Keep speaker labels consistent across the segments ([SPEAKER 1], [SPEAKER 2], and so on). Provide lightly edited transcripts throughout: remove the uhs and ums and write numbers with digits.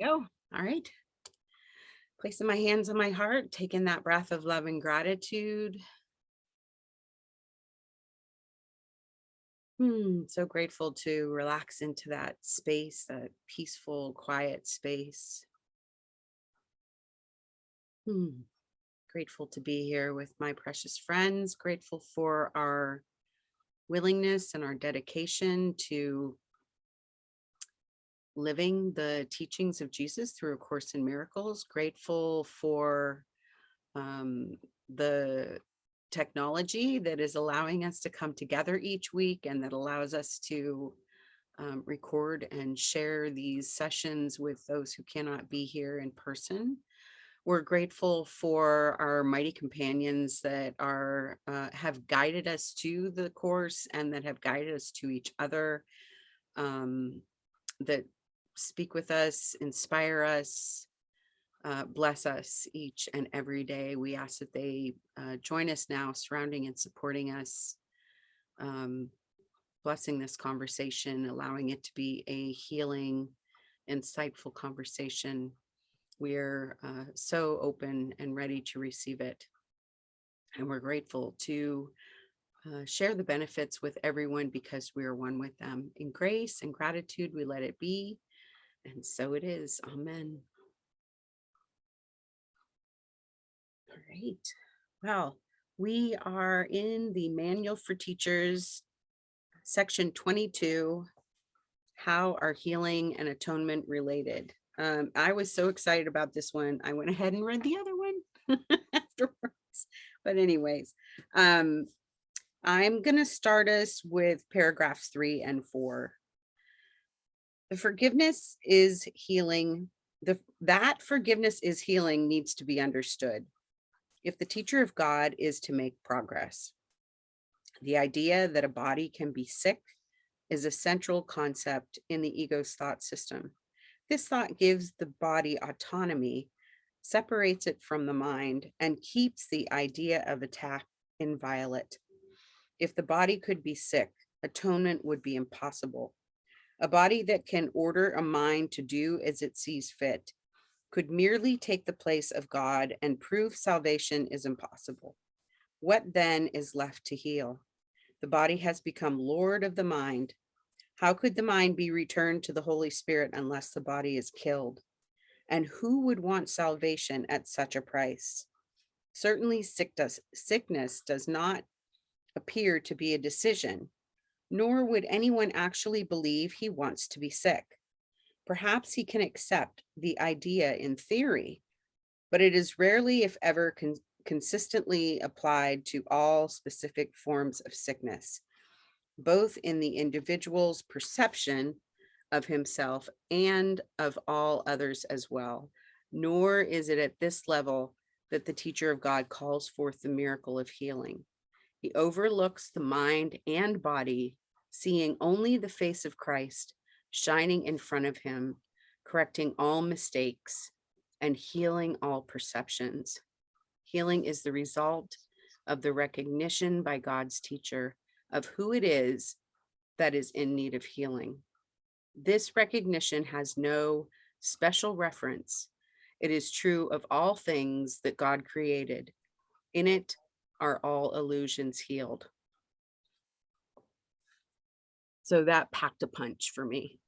[SPEAKER 1] Go. All right. Placing my hands on my heart, taking that breath of love and gratitude. So grateful to relax into that space, that peaceful, quiet space. Hmm. Grateful to be here with my precious friends. Grateful for our willingness and our dedication to living the teachings of Jesus through A Course in Miracles. Grateful for the technology that is allowing us to come together each week and that allows us to record and share these sessions with those who cannot be here in person. We're grateful for our mighty companions that are have guided us to the course and that have guided us to each other, that speak with us, inspire us, bless us each and every day. We ask that they join us now, surrounding and supporting us, um, blessing this conversation, allowing it to be a healing, insightful conversation. We're so open and ready to receive it. And we're grateful to share the benefits with everyone because we are one with them. In grace and gratitude, we let it be. And so it is. Amen. All right. Well, we are in the Manual for Teachers, section 22, How Are Healing and Atonement Related? I was so excited about this one. I went ahead and read the other one afterwards. But anyways, I'm going to start us with paragraphs 3 and 4. The forgiveness is healing. That forgiveness is healing needs to be understood if the teacher of God is to make progress. The idea that a body can be sick is a central concept in the ego's thought system. This thought gives the body autonomy, separates it from the mind, and keeps the idea of attack inviolate. If the body could be sick, atonement would be impossible. A body that can order a mind to do as it sees fit could merely take the place of God and prove salvation is impossible. What then is left to heal? The body has become Lord of the mind. How could the mind be returned to the Holy Spirit unless the body is killed? And who would want salvation at such a price? Certainly, sickness does not appear to be a decision, nor would anyone actually believe he wants to be sick. Perhaps he can accept the idea in theory, but it is rarely, if ever, consistently applied to all specific forms of sickness, both in the individual's perception of himself and of all others as well. Nor is it at this level that the teacher of God calls forth the miracle of healing. He overlooks the mind and body, seeing only the face of Christ shining in front of him, correcting all mistakes and healing all perceptions. Healing is the result of the recognition by God's teacher of who it is that is in need of healing. This recognition has no special reference. It is true of all things that God created. In it are all illusions healed. So that packed a punch for me.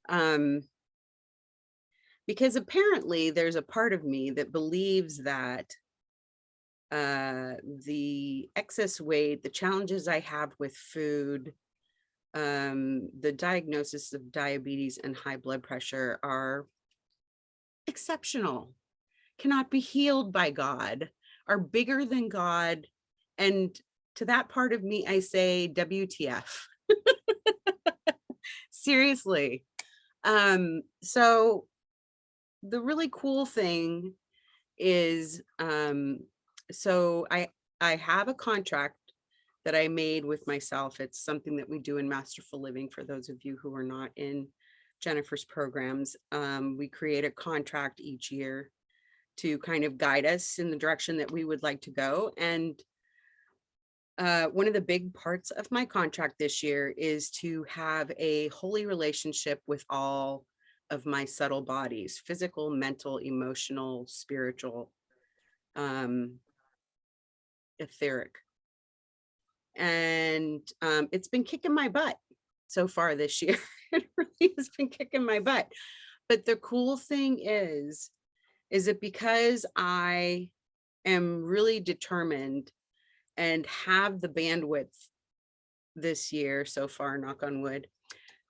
[SPEAKER 1] Because apparently there's a part of me that believes that the excess weight, the challenges I have with food, the diagnosis of diabetes and high blood pressure are exceptional, cannot be healed by God, are bigger than God. And to that part of me, I say, WTF. Seriously. So the really cool thing is, so I have a contract that I made with myself. It's something that we do in Masterful Living. For those of you who are not in Jennifer's programs, we create a contract each year to kind of guide us in the direction that we would like to go. And one of the big parts of my contract this year is to have a holy relationship with all of my subtle bodies, physical, mental, emotional, spiritual, etheric. And it's been kicking my butt so far this year. It really has been kicking my butt. But the cool thing is that because I am really determined and have the bandwidth this year so far, knock on wood,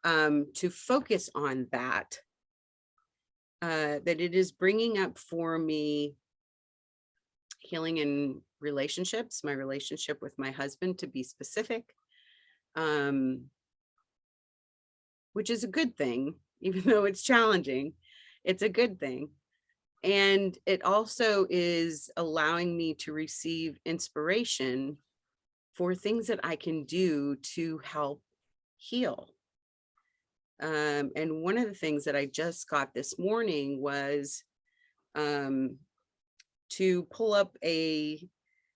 [SPEAKER 1] to focus on that, that it is bringing up for me healing in relationships, my relationship with my husband, to be specific, which is a good thing, even though it's challenging. It's a good thing. And it also is allowing me to receive inspiration for things that I can do to help heal. And one of the things that I just got this morning was to pull up a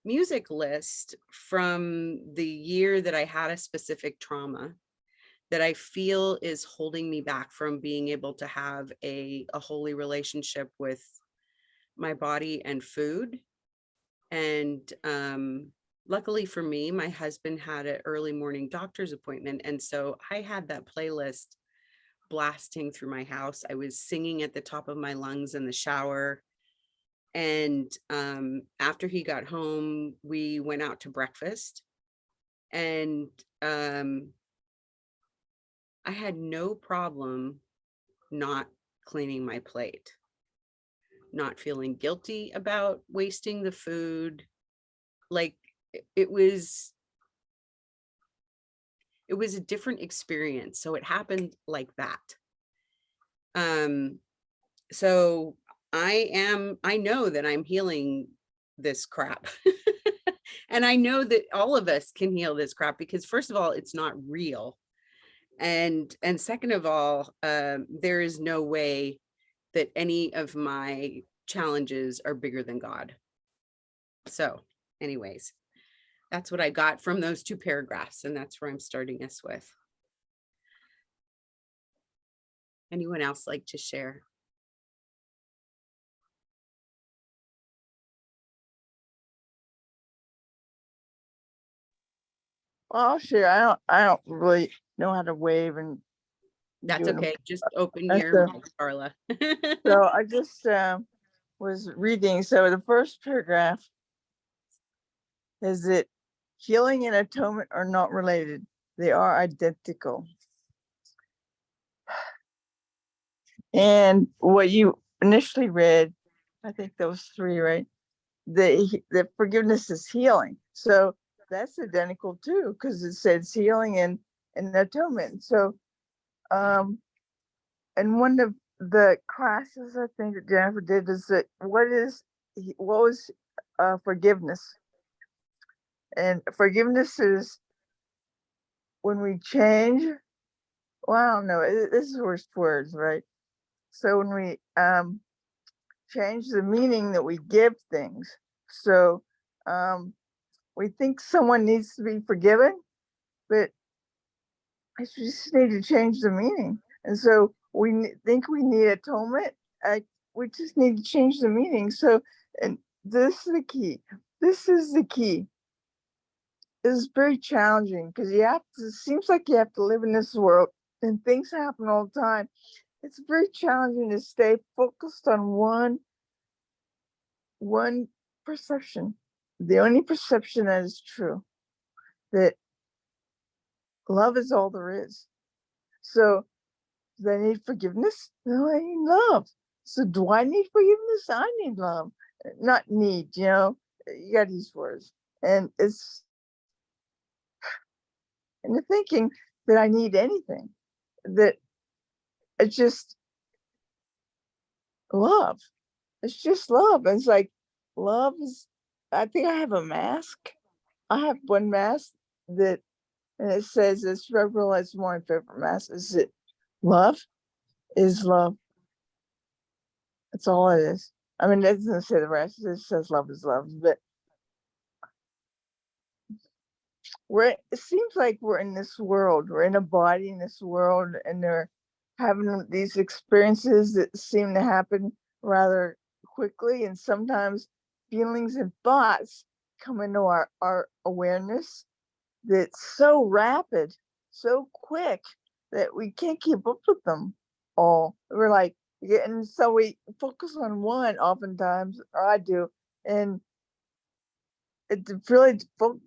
[SPEAKER 1] music list from the year that I had a specific trauma that I feel is holding me back from being able to have a holy relationship with my body and food. And luckily for me, my husband had an early morning doctor's appointment. And so I had that playlist blasting through my house. I was singing at the top of my lungs in the shower. And after he got home, we went out to breakfast. And I had no problem not cleaning my plate, not feeling guilty about wasting the food. Like it was a different experience. So it happened like that. So I know that I'm healing this crap. And I know that all of us can heal this crap, because first of all, it's not real. And second of all, there is no way that any of my challenges are bigger than God. So anyways, that's what I got from those 2 paragraphs. And that's where I'm starting us with. Anyone else like to share?
[SPEAKER 2] Well, I'll share. I don't really know how to wave and
[SPEAKER 1] That's
[SPEAKER 2] do
[SPEAKER 1] okay. Just open
[SPEAKER 2] it.
[SPEAKER 1] your mic, Carla.
[SPEAKER 2] So I just was reading. So the first paragraph is that healing and atonement are not related. They are identical. And what you initially read, I think those 3, right? The forgiveness is healing. So that's identical too, because it says healing and atonement. So and one of the classes I think that Jennifer did is that what was forgiveness? And forgiveness is when we change. Well, I don't know. This is words, right? So when we change the meaning that we give things. So we think someone needs to be forgiven, but I just need to change the meaning. And so we think we need atonement. We just need to change the meaning. So, and this is the key. This is the key. It's very challenging because it seems like you have to live in this world and things happen all the time. It's very challenging to stay focused on one perception, the only perception that is true, that love is all there is. So do I need forgiveness? No, I need love. So do I need forgiveness? I need love. Not need, you got these words. And the thinking that I need anything, that it's just love. It's just love. And it's like, love is, I think I have a mask. I have one mask that, and it says, it's Reverend, it's my favorite mask, is that love is love. That's all it is. I mean, it doesn't say the rest. It says love is love. But it seems like we're in this world. We're in a body in this world, and having these experiences that seem to happen rather quickly, and sometimes feelings and thoughts come into our awareness that's so rapid, so quick that we can't keep up with them all. We're like, yeah, and so we focus on one oftentimes, or I do, and it really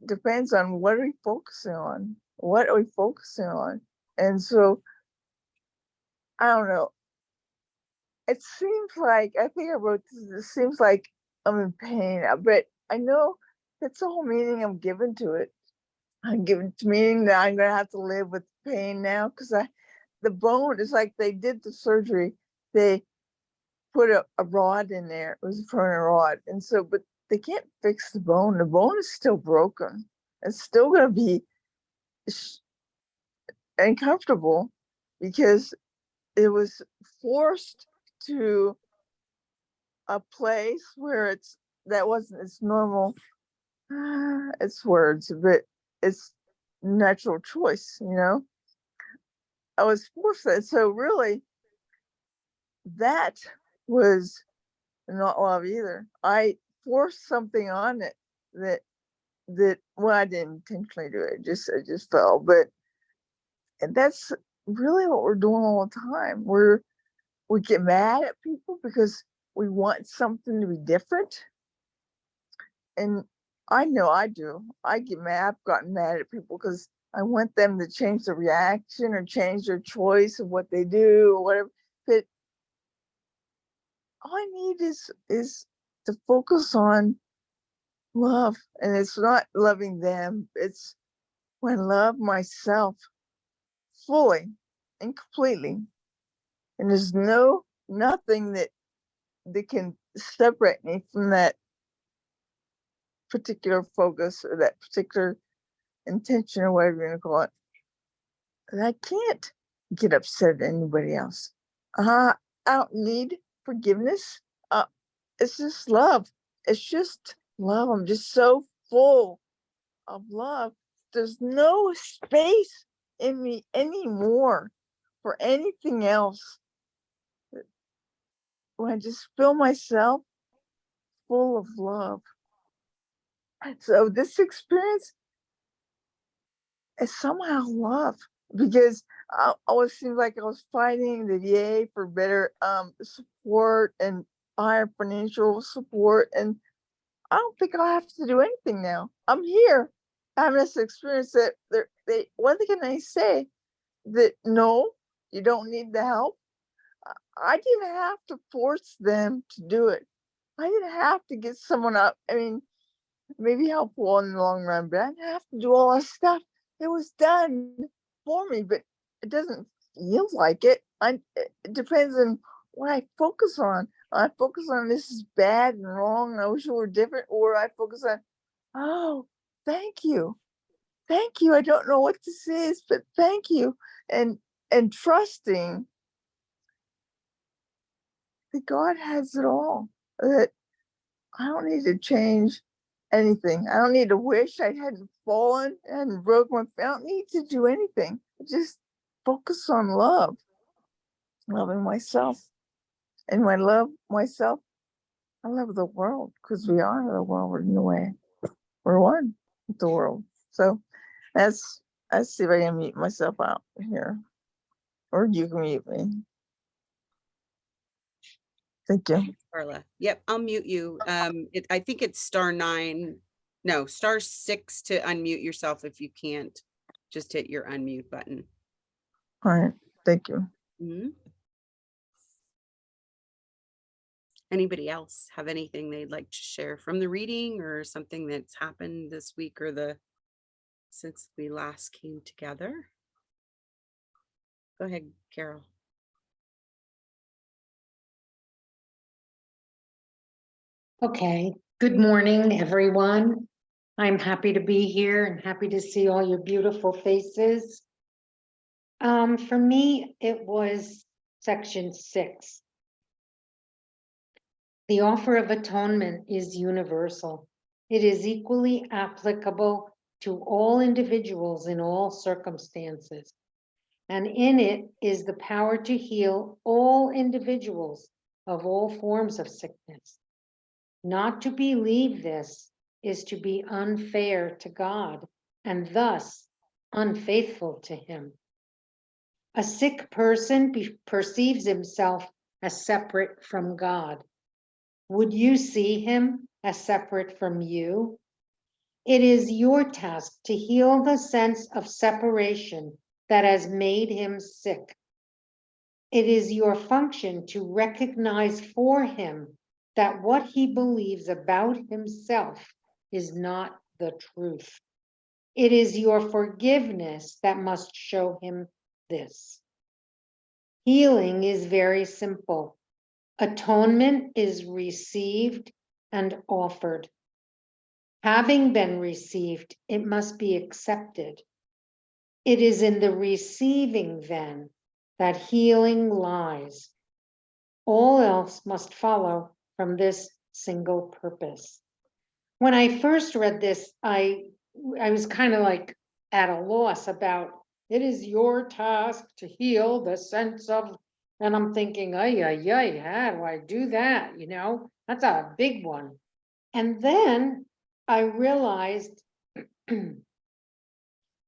[SPEAKER 2] depends on what are we focusing on. What are we focusing on? And so I don't know. It seems like I think I wrote this. It seems like I'm in pain, but I know that's the whole meaning I'm giving to it. I'm giving to meaning that I'm gonna have to live with pain now because the bone is like they did the surgery. They put a rod in there. It was a permanent rod, and so but they can't fix the bone. The bone is still broken. It's still gonna be uncomfortable because it was forced to a place where that wasn't its normal it's words, but it's natural choice, I was forced that. So really that was not love either. I forced something on it that well, I didn't intentionally do it. It just fell. But and that's really what we're doing all the time. We get mad at people because we want something to be different. And I know I do. I get mad. I've gotten mad at people because I want them to change the reaction or change their choice of what they do or whatever. But all I need is to focus on love. And it's not loving them. It's when I love myself fully and completely. And there's nothing that can separate me from that particular focus or that particular intention or whatever you're gonna call it. And I can't get upset at anybody else. I don't need forgiveness. It's just love. It's just love. I'm just so full of love. There's no space in me anymore for anything else. When I just feel myself full of love. So this experience is somehow love because I always seemed like I was fighting the VA for better support and higher financial support, and I don't think I have to do anything now. I'm here having this experience that they what can I say that no, you don't need the help. I didn't have to force them to do it. I didn't have to get someone up. I mean, maybe helpful in the long run, but I didn't have to do all that stuff. It was done for me, but it doesn't feel like it. It depends on what I focus on. I focus on this is bad and wrong. I wish it were different, or I focus on, oh, thank you, thank you. I don't know what this is, but thank you, and trusting that God has it all. That I don't need to change anything. I don't need to wish I hadn't fallen and broke my. I don't need to do anything. Just focus on love, loving myself, and when I love myself, I love the world because we are the world in a way. We're one with the world. So let's see if I can mute myself out here, or you can mute me. Thank you.
[SPEAKER 1] Thanks, Carla. Yep, I'll mute you. I think it's *9. No, *6 to unmute yourself. If you can't, just hit your unmute button.
[SPEAKER 2] All right. Thank you.
[SPEAKER 1] Mhm. Anybody else have anything they'd like to share from the reading or something that's happened this week or since we last came together? Go ahead, Carol.
[SPEAKER 3] Okay, good morning, everyone. I'm happy to be here and happy to see all your beautiful faces. For me, it was section 6. The offer of atonement is universal. It is equally applicable to all individuals in all circumstances. and in it is the power to heal all individuals of all forms of sickness. Not to believe this is to be unfair to God and thus unfaithful to him. A sick person perceives himself as separate from God. Would you see him as separate from you? It is your task to heal the sense of separation that has made him sick. It is your function to recognize for him that what he believes about himself is not the truth. It is your forgiveness that must show him this. Healing is very simple. Atonement is received and offered. Having been received, it must be accepted. It is in the receiving, then, that healing lies. All else must follow from this single purpose. When I first read this, I was kind of like at a loss about, it is your task to heal the sense of, and I'm thinking, how do I do that? You know, that's a big one. And then I realized,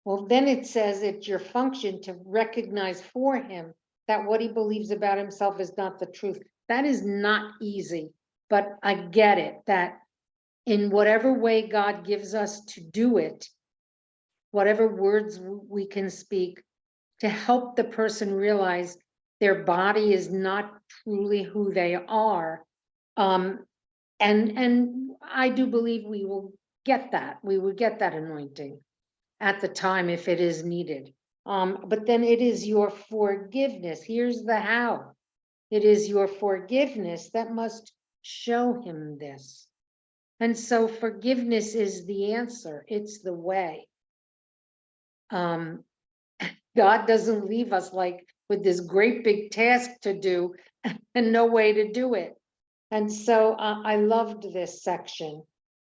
[SPEAKER 3] well, then it says it's your function to recognize for him that what he believes about himself is not the truth. That is not easy, but I get it, that in whatever way God gives us to do it, whatever words we can speak to help the person realize their body is not truly who they are. And I do believe we will get that. We will get that anointing at the time if it is needed. But then it is your forgiveness. Here's the how. It is your forgiveness that must show him this. And so forgiveness is the answer. It's the way. God doesn't leave us like with this great big task to do and no way to do it. And so I loved this section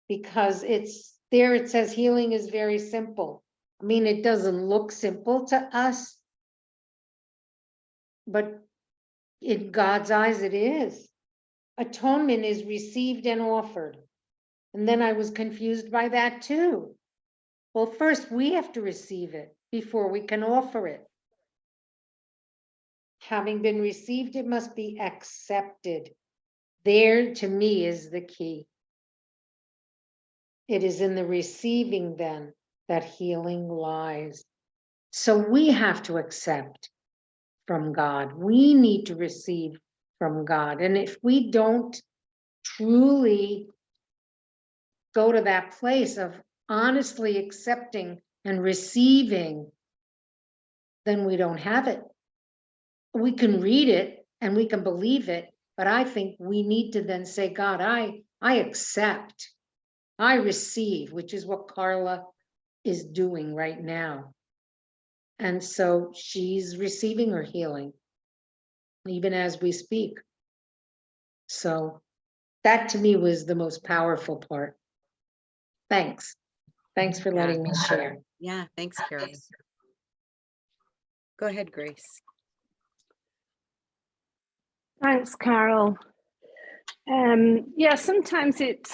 [SPEAKER 3] because it's there. It says healing is very simple. I mean, it doesn't look simple to us, but in God's eyes, it is. Atonement is received and offered. And then I was confused by that too. Well, first we have to receive it before we can offer it. Having been received, it must be accepted. There, to me, is the key. It is in the receiving, then, that healing lies. So we have to accept from God. We need to receive from God. And if we don't truly go to that place of honestly accepting and receiving, then we don't have it. We can read it and we can believe it, but I think we need to then say, God, I accept, I receive, which is what Carla is doing right now. And so she's receiving her healing, even as we speak. So that to me was the most powerful part. Thanks. Thanks for letting me share.
[SPEAKER 1] Yeah, thanks, Carol. Go ahead, Grace.
[SPEAKER 4] Thanks, Carol. Yeah, sometimes it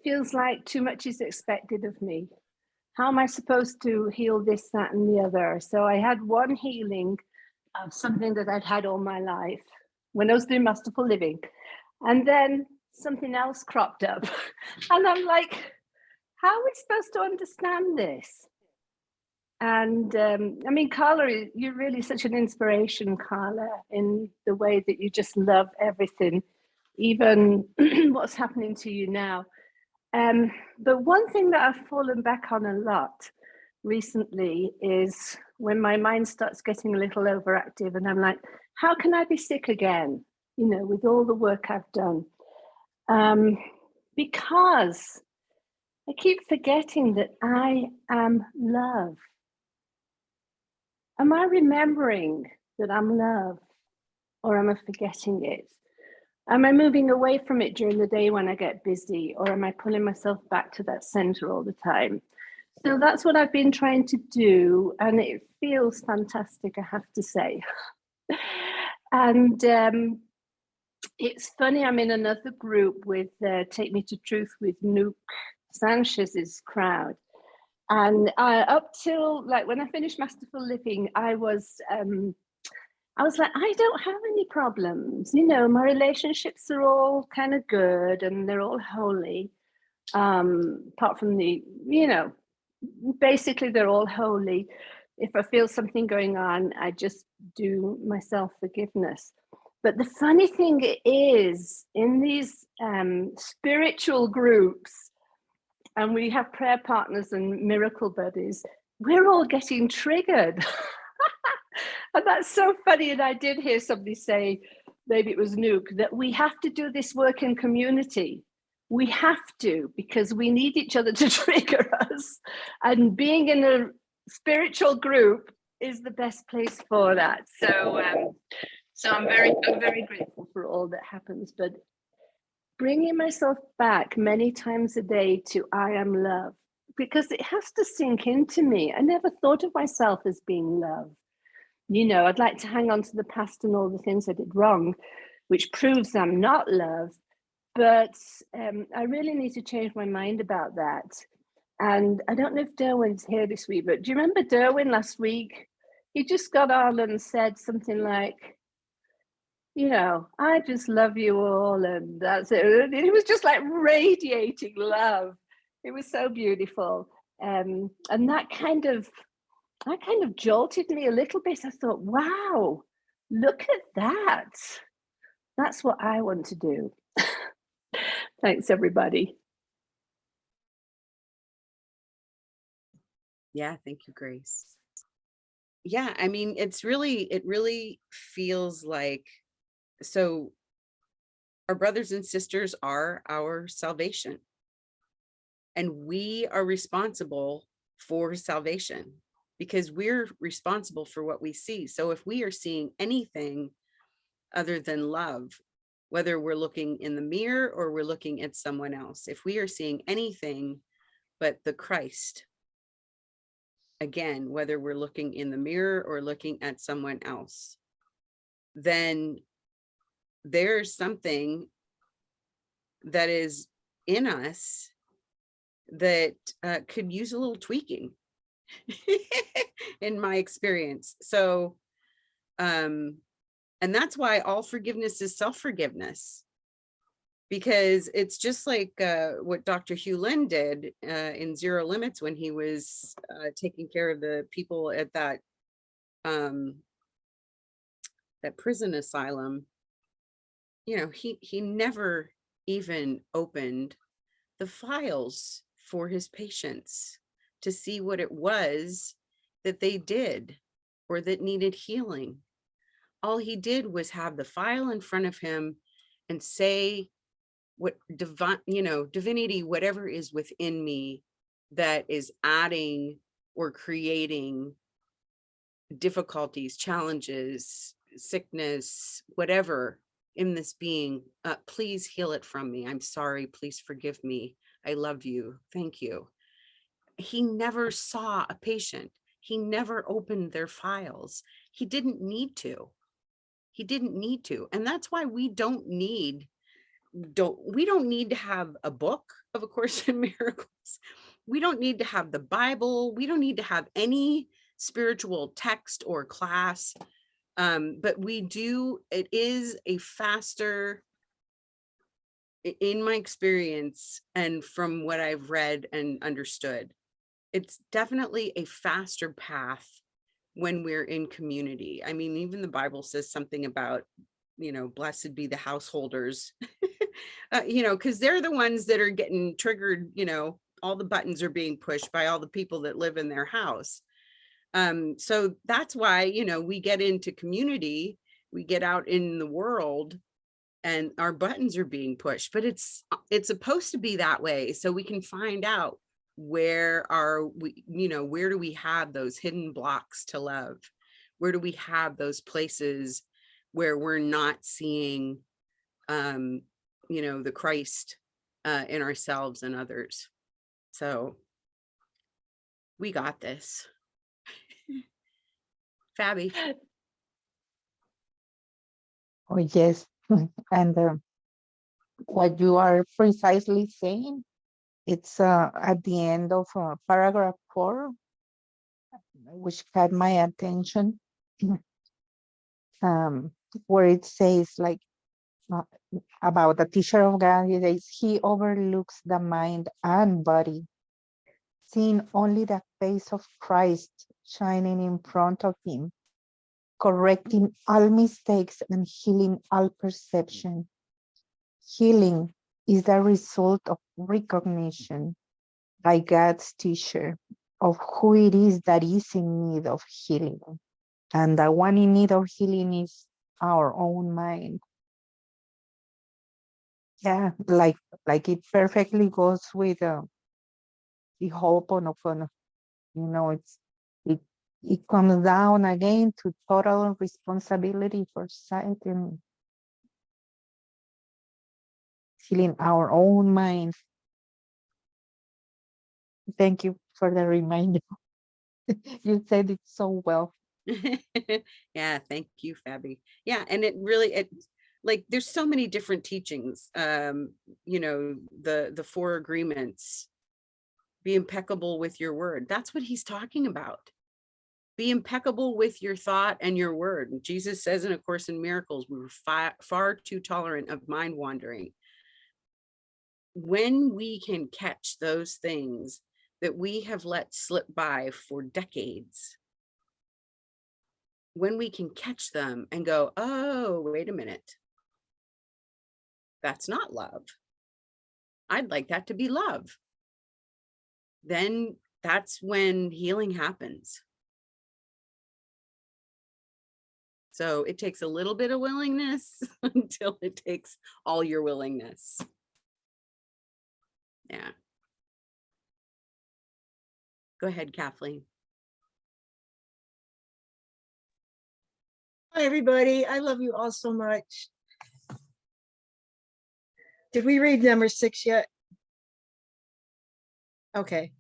[SPEAKER 4] feels like too much is expected of me. How am I supposed to heal this, that, and the other? So I had one healing of something that I'd had all my life when I was doing masterful living. And then something else cropped up. And I'm like, how are we supposed to understand this? And I mean, Carla, you're really such an inspiration, Carla, in the way that you just love everything, even what's happening to you now. But one thing that I've fallen back on a lot recently is when my mind starts getting a little overactive and I'm like, how can I be sick again? You know, with all the work I've done. Because I keep forgetting that I am love. Am I remembering that I'm love, or am I forgetting it? Am I moving away from it during the day when I get busy, or am I pulling myself back to that center all the time? So that's what I've been trying to do, and it feels fantastic, I have to say. And it's funny, I'm in another group with Take Me to Truth with Nuke Sanchez's crowd. And up till like when I finished Masterful Living, I was like, I don't have any problems. You know, my relationships are all kind of good and they're all holy. Apart from the, you know, basically they're all holy. If I feel something going on, I just do myself forgiveness. But the funny thing is, in these spiritual groups, and we have prayer partners and miracle buddies, we're all getting triggered. And that's so funny. And I did hear somebody say, maybe it was Nuke, that we have to do this work in community. We have to, because we need each other to trigger us. And being in a spiritual group is the best place for that. So I'm very grateful for all that happens. But bringing myself back many times a day to I am love, because it has to sink into me. I never thought of myself as being love. You know, I'd like to hang on to the past and all the things I did wrong, which proves I'm not love. But I really need to change my mind about that. And I don't know if Derwin's here this week, but do you remember Derwin last week? He just got on and said something like, you know, I just love you all, and that's it. And it was just like radiating love. It was so beautiful. And that kind of jolted me a little bit. I thought, wow, look at that. That's what I want to do. Thanks, everybody.
[SPEAKER 1] Yeah, thank you, Grace. Yeah, I mean, it really feels like, so our brothers and sisters are our salvation. And we are responsible for salvation because we're responsible for what we see. So if we are seeing anything other than love, whether we're looking in the mirror or we're looking at someone else, if we are seeing anything but the Christ, again, whether we're looking in the mirror or looking at someone else, then there's something that is in us that could use a little tweaking in my experience. So, and that's why all forgiveness is self-forgiveness, because it's just like what Dr. Hugh Lin did in Zero Limits when he was taking care of the people at that that prison asylum. You know, he never even opened the files for his patients to see what it was that they did or that needed healing. All he did was have the file in front of him and say what divine, you know, divinity, whatever is within me that is adding or creating difficulties, challenges, sickness, whatever in this being, please heal it from me. I'm sorry, please forgive me. I love you. Thank you. He never saw a patient. He never opened their files. He didn't need to. He didn't need to. And that's why we don't need to have a book of A Course in Miracles. We don't need to have the Bible. We don't need to have any spiritual text or class. But we do, it is a faster, in my experience and from what I've read and understood, it's definitely a faster path when we're in community. I mean, even the Bible says something about, you know, blessed be the householders, you know, because they're the ones that are getting triggered, you know, all the buttons are being pushed by all the people that live in their house. So that's why, you know, we get into community, we get out in the world and our buttons are being pushed, but it's supposed to be that way. So we can find out where are we, you know, where do we have those hidden blocks to love? Where do we have those places where we're not seeing, you know, the Christ in ourselves and others? So We got this. Fabi.
[SPEAKER 5] Oh, yes. And what you are precisely saying, it's at the end of paragraph 4, which caught my attention, where it says like uh, about the teacher of God, it says, he overlooks the mind and body, seeing only the face of Christ shining in front of him, correcting all mistakes and healing all perception. Healing is the result of recognition by God's teacher of who it is that is in need of healing. And the one in need of healing is our own mind. Yeah, like it perfectly goes with the Ho'oponopono. You know, it comes down again to total responsibility for sight and healing our own mind. Thank you for the reminder. You said it so well.
[SPEAKER 1] Yeah, thank you, Fabi. Yeah, and it really, like there's so many different teachings. You know, the 4 agreements. Be impeccable with your word. That's what he's talking about. Be impeccable with your thought and your word. And Jesus says in A Course in Miracles, we were far too tolerant of mind wandering. When we can catch those things that we have let slip by for decades, when we can catch them and go, oh, wait a minute, that's not love. I'd like that to be love. Then that's when healing happens. So it takes a little bit of willingness until it takes all your willingness. Yeah. Go ahead, Kathleen.
[SPEAKER 6] Hi, everybody. I love you all so much. Did we read number 6 yet? Okay.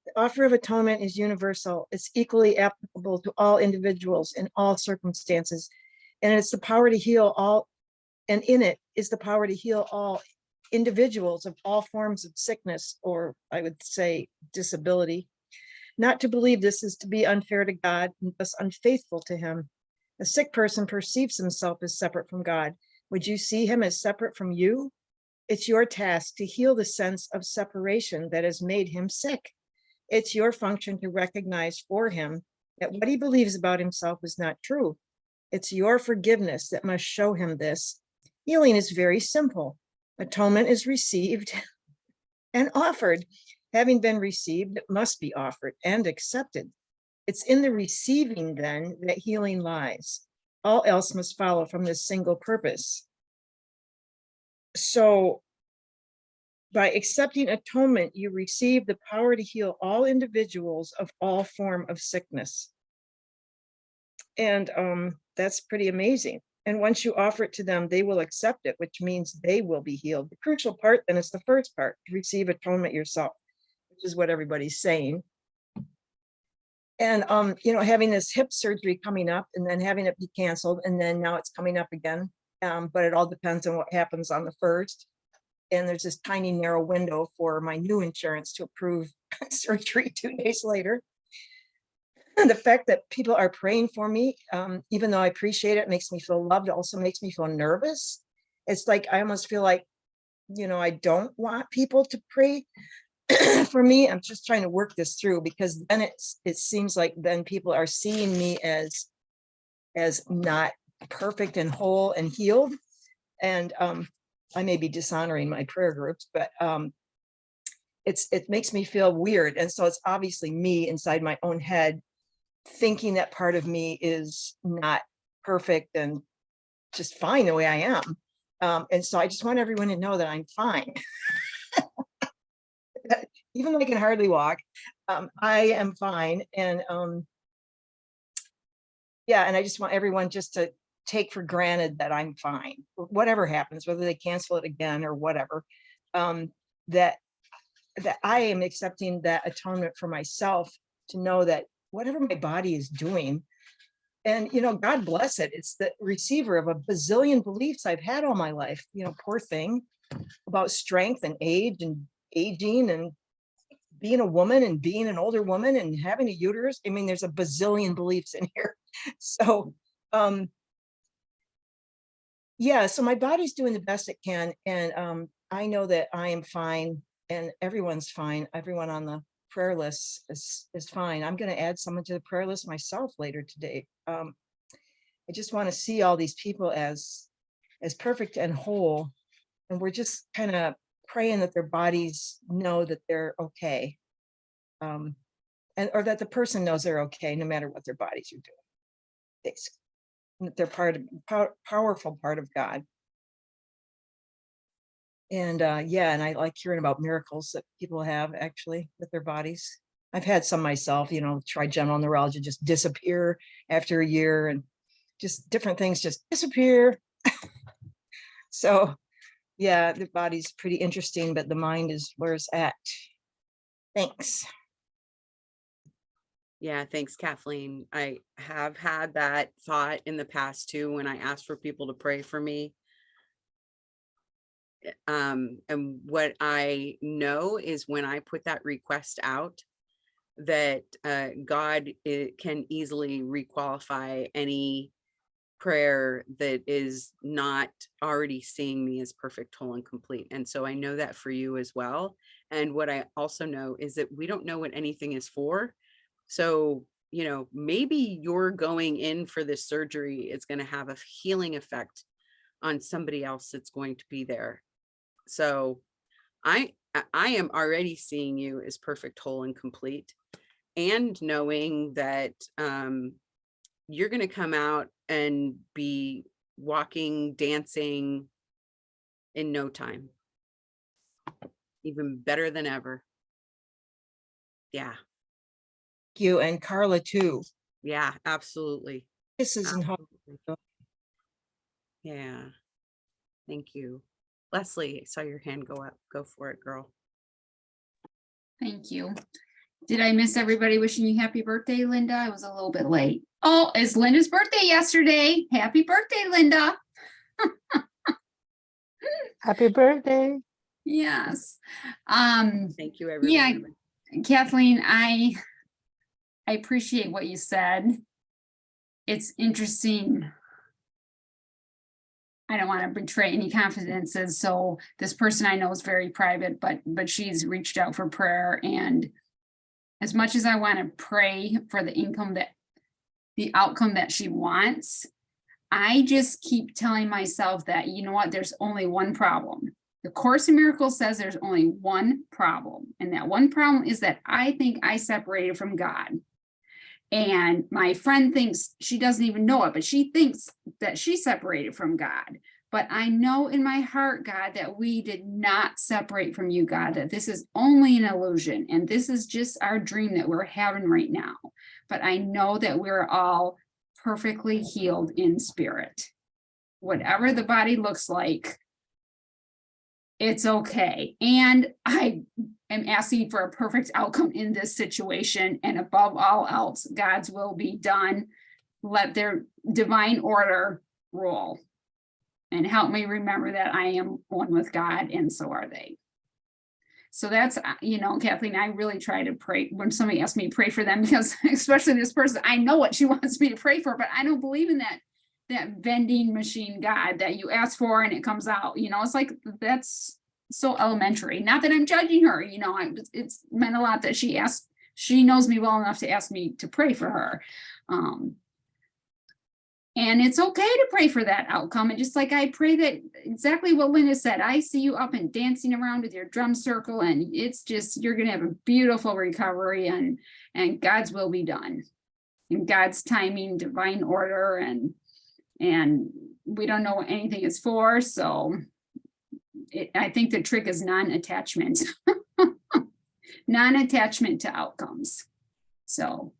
[SPEAKER 6] The offer of atonement is universal. It's equally applicable to all individuals in all circumstances. And it's the power to heal all, and in it is the power to heal all individuals of all forms of sickness, or I would say disability. Not to believe this is to be unfair to God and thus unfaithful to him. A sick person perceives himself as separate from God. Would you see him as separate from you? It's your task to heal the sense of separation that has made him sick. It's your function to recognize for him that what he believes about himself is not true. It's your forgiveness that must show him this. Healing is very simple. Atonement is received and offered. Having been received, it must be offered and accepted. It's in the receiving, then, that healing lies. All else must follow from this single purpose. So, by accepting atonement, you receive the power to heal all individuals of all form of sickness. And that's pretty amazing. And once you offer it to them, they will accept it, which means they will be healed. The crucial part then is the first part, to receive atonement yourself, which is what everybody's saying. And, you know, having this hip surgery coming up and then having it be canceled, and then now it's coming up again. But it all depends on what happens on the 1st. And there's this tiny narrow window for my new insurance to approve surgery 2 days later. And the fact that people are praying for me, even though I appreciate it, makes me feel loved. It also makes me feel nervous. It's like, I almost feel like, you know, I don't want people to pray for me. I'm just trying to work this through, because then it seems like then people are seeing me as not perfect and whole and healed. And I may be dishonoring my prayer groups, but it makes me feel weird. And so it's obviously me inside my own head thinking that part of me is not perfect and just fine the way I am. And so I just want everyone to know that I'm fine. Even though I can hardly walk, I am fine. And yeah, and I just want everyone just to take for granted that I'm fine, whatever happens, whether they cancel it again or whatever, that I am accepting that atonement for myself to know that whatever my body is doing, and, you know, God bless it, it's the receiver of a bazillion beliefs I've had all my life, you know, poor thing, about strength and age and aging and being a woman and being an older woman and having a uterus. I mean, there's a bazillion beliefs in here. So, yeah, so my body's doing the best it can. And I know that I am fine and everyone's fine. Everyone on the prayer list is fine. I'm going to add someone to the prayer list myself later today. I just want to see all these people as perfect and whole. And we're just kind of praying that their bodies know that they're okay. And or that the person knows they're okay, no matter what their bodies are doing. Basically, that they're powerful part of God. And yeah, and I like hearing about miracles that people have actually with their bodies. I've had some myself, you know, trigeminal neuralgia just disappear after a year, and just different things just disappear. So yeah, the body's pretty interesting, but the mind is where it's at. Thanks.
[SPEAKER 1] Yeah, thanks, Kathleen. I have had that thought in the past too, when I asked for people to pray for me. And what I know is when I put that request out, that God can easily requalify any prayer that is not already seeing me as perfect, whole, and complete. And so I know that for you as well. And what I also know is that we don't know what anything is for. So, you know, maybe you're going in for this surgery is going to have a healing effect on somebody else that's going to be there. So I am already seeing you as perfect, whole, and complete, and knowing that you're going to come out and be walking, dancing in no time, even better than ever. Yeah.
[SPEAKER 6] Thank you, and Carla too.
[SPEAKER 1] Yeah, absolutely.
[SPEAKER 6] This isn't how.
[SPEAKER 1] Yeah. Thank you. Leslie, I saw your hand go up. Go for it, girl.
[SPEAKER 7] Thank you. Did I miss everybody wishing you happy birthday, Linda? I was a little bit late. Oh, it's Linda's birthday yesterday. Happy birthday, Linda.
[SPEAKER 5] Happy birthday.
[SPEAKER 7] Yes.
[SPEAKER 1] Thank you, everybody.
[SPEAKER 7] Yeah, Kathleen, I appreciate what you said. It's interesting. I don't want to betray any confidences. So this person I know is very private, but she's reached out for prayer. And as much as I want to pray for the outcome that she wants, I just keep telling myself that, you know what, there's only one problem. The Course in Miracles says there's only one problem. And that one problem is that I think I separated from God. And my friend thinks, she doesn't even know it, but she thinks that she separated from God. But I know in my heart, God, that we did not separate from you, God, that this is only an illusion. And this is just our dream that we're having right now. But I know that we're all perfectly healed in spirit. Whatever the body looks like, it's okay. And I am asking for a perfect outcome in this situation. And above all else, God's will be done. Let their divine order rule. And help me remember that I am one with God, and so are they. So that's, you know, Kathleen, I really try to pray when somebody asks me to pray for them, because especially this person, I know what she wants me to pray for, but I don't believe in that vending machine God that you ask for and it comes out. You know, it's like, that's so elementary. Not that I'm judging her, you know, it's meant a lot that she asked. She knows me well enough to ask me to pray for her. And it's okay to pray for that outcome. And just like I pray that, exactly what Linda said, I see you up and dancing around with your drum circle, and it's just, you're going to have a beautiful recovery, and God's will be done in God's timing, divine order. And we don't know what anything is for. So I think the trick is non-attachment, non-attachment to outcomes. So,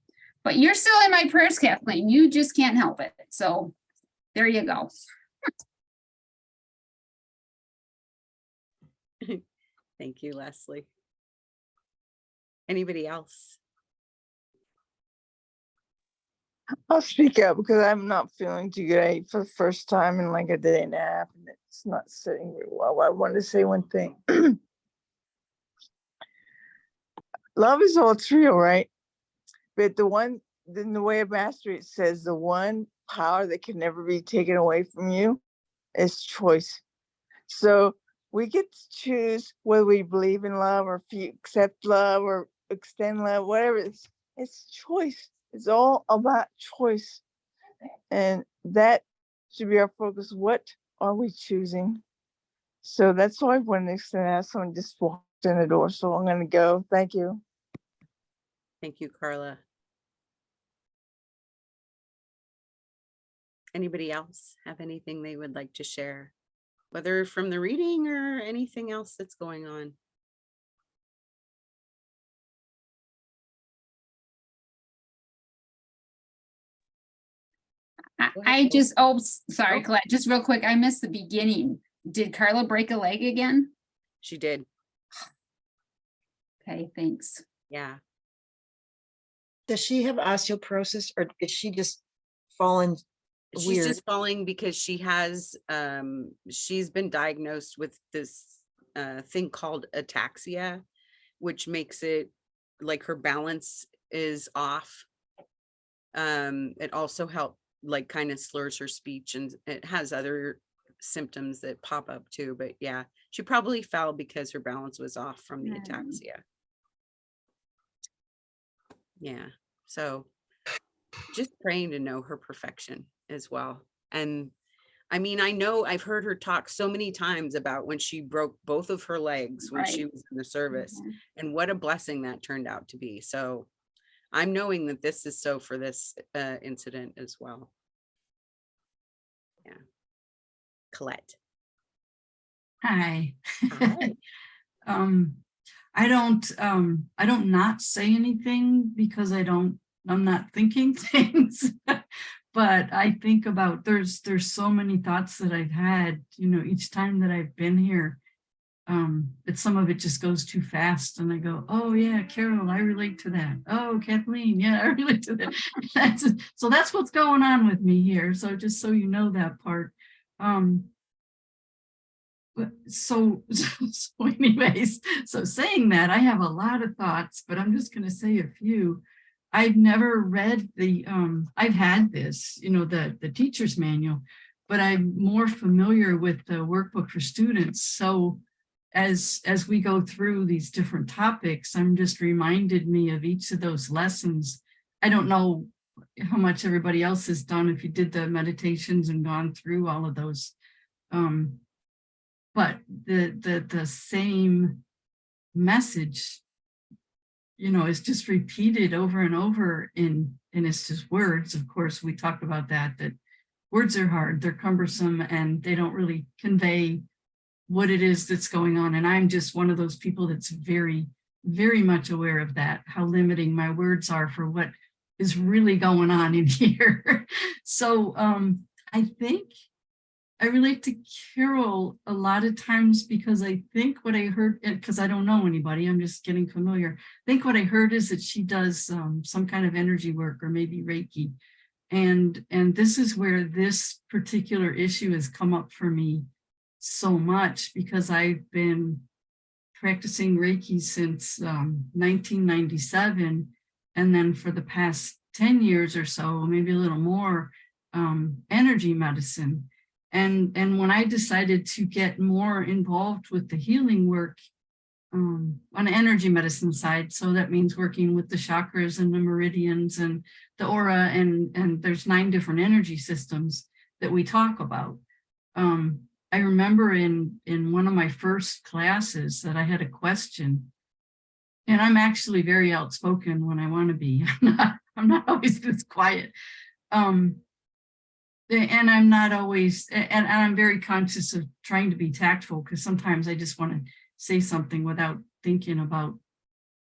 [SPEAKER 7] but you're still in my prayers, Kathleen. You just can't help it. So there you go.
[SPEAKER 1] Thank you, Leslie. Anybody else?
[SPEAKER 2] I'll speak up because I'm not feeling too good. I ate for the first time in like a day and a half, and it's not sitting very well. I wanted to say one thing. Love is all it's real, right? But in the way of mastery, it says the one power that can never be taken away from you is choice. So we get to choose whether we believe in love or if you accept love or extend love, whatever it's choice. It's all about choice. And that should be our focus. What are we choosing? So that's all I wanted to say. Someone just walked in the door. So I'm going to go. Thank you.
[SPEAKER 1] Thank you, Carla. Anybody else have anything they would like to share, whether from the reading or anything else that's going on? Go ahead,
[SPEAKER 7] I
[SPEAKER 1] Colette.
[SPEAKER 7] just, sorry,
[SPEAKER 1] Oh.
[SPEAKER 7] Colette, just real quick, I missed the beginning. Did Carla break a leg again?
[SPEAKER 1] She did.
[SPEAKER 7] Okay, thanks.
[SPEAKER 1] Yeah.
[SPEAKER 6] Does she have osteoporosis or is she just fallen
[SPEAKER 1] She's
[SPEAKER 6] weird?
[SPEAKER 1] just falling because she has, she's been diagnosed with this thing called ataxia, which makes it like her balance is off. It also helped like kind of slurs her speech, and it has other symptoms that pop up too. But yeah, she probably fell because her balance was off from the ataxia. Yeah. So just praying to know her perfection as well. And I mean, I know I've heard her talk so many times about when she broke both of her legs when she
[SPEAKER 7] Right.
[SPEAKER 1] was in the service,
[SPEAKER 7] Mhm.
[SPEAKER 1] and what a blessing that turned out to be. So I'm knowing that this is so for this incident as well. Yeah. Colette.
[SPEAKER 8] Hi.
[SPEAKER 1] Hi.
[SPEAKER 8] I don't not say anything because I'm not thinking things. But I think about there's so many thoughts that I've had, each time that I've been here. But some of it just goes too fast and I go, oh yeah, Carol, I relate to that. Oh, Kathleen, yeah, I relate to that. So that's what's going on with me here. So just so you know that part. So anyways, so saying that, I have a lot of thoughts, but I'm just going to say a few. I've never read I've had this, the teacher's manual, but I'm more familiar with the workbook for students. So as we go through these different topics, I'm just reminded me of each of those lessons. I don't know how much everybody else has done if you did the meditations and gone through all of those. But the same message, is just repeated over and over and it's just words. Of course, we talked about that words are hard, they're cumbersome, and they don't really convey what it is that's going on. And I'm just one of those people that's very, very much aware of that, how limiting my words are for what is really going on in here. So I think I relate to Carol a lot of times because I think what I heard, because I don't know anybody, I'm just getting familiar. I think what I heard is that she does some kind of energy work or maybe Reiki. And this is where this particular issue has come up for me so much because I've been practicing Reiki since 1997. And then for the past 10 years or so, maybe a little more, energy medicine. And when I decided to get more involved with the healing work on the energy medicine side, so that means working with the chakras and the meridians and the aura, and there's 9 different energy systems that we talk about. I remember in one of my first classes that I had a question, and I'm actually very outspoken when I want to be. I'm not always this quiet. And I'm not always, and I'm very conscious of trying to be tactful because sometimes I just want to say something without thinking about